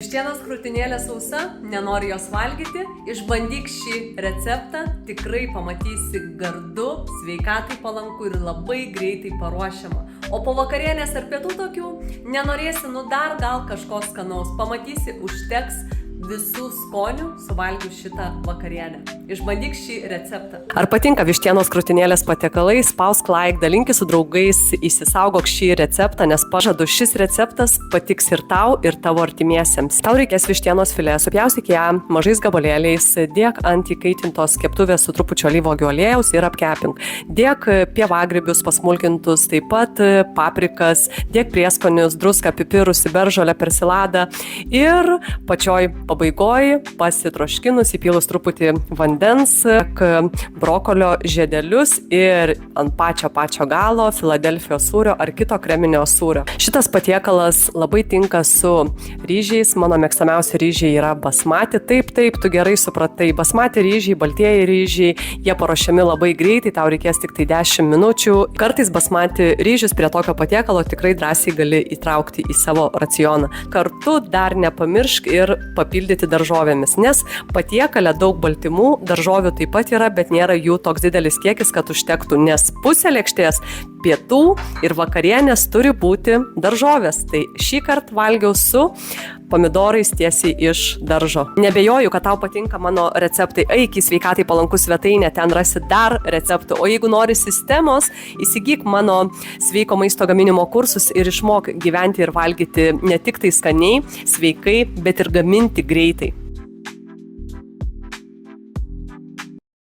Vištienos krūtinėlė sausa, nenori jos valgyti, išbandyk šį receptą, tikrai pamatysi gardu, sveikatai palanku ir labai greitai paruošiama. O po vakarienės ar pietų tokių, nenorėsi, dar gal kažko skanaus, pamatysi, užteks visų skonių suvalgius šitą vakarienę. Išbandyk šį receptą. Ar patinka vištienos krūtinėlės patiekalai? Spausk like, dalinkis su draugais, įsisaugok šį receptą, nes pažadu, šis receptas patiks ir tau, ir tavo artimiesiems. Tau reikės vištienos filė, supjaustyk ją mažais gabalėliais, dėk ant įkaitintos keptuvės su trupučiu alyvuogių aliejaus ir apkepink. Dėk pievagrybius pasmulkintus, taip pat paprikas, dėk prieskonius, druską, pipirus, beržolę, persiladą ir pačioj pabaigoje pasitroškinus įpylus truputį vandens, brokolio žiedelius ir ant pačio galo Filadelfijos sūrio ar kito kreminio sūrio. Šitas patiekalas labai tinka su ryžiais, mano mėgstamiausi ryžiai yra basmati. Taip, tu gerai supratai, basmati ryžiai, baltieji ryžiai, jie paruošiami labai greitai, tau reikės tik tai 10 minučių. Kartais basmati ryžius prie tokio patiekalo tikrai drąsiai gali įtraukti į savo racioną. Kartu dar nepamiršk ir papildyti daržovėmis, nes patiekale daug baltymų, daržovių taip pat yra, bet nėra jų toks didelis kiekis, kad užtektų, nes pusė lėkštės pietų ir vakarienės turi būti daržovės. Tai šį kartą valgiau su pomidorais tiesiai iš daržo. Nebejoju, kad tau patinka mano receptai. Eik į sveikatai palankų svetainę, ten rasi dar receptų. O jeigu nori sistemos, įsigyk mano sveiko maisto gaminimo kursus ir išmok gyventi ir valgyti ne tik tai skaniai, sveikai, bet ir gaminti greitai.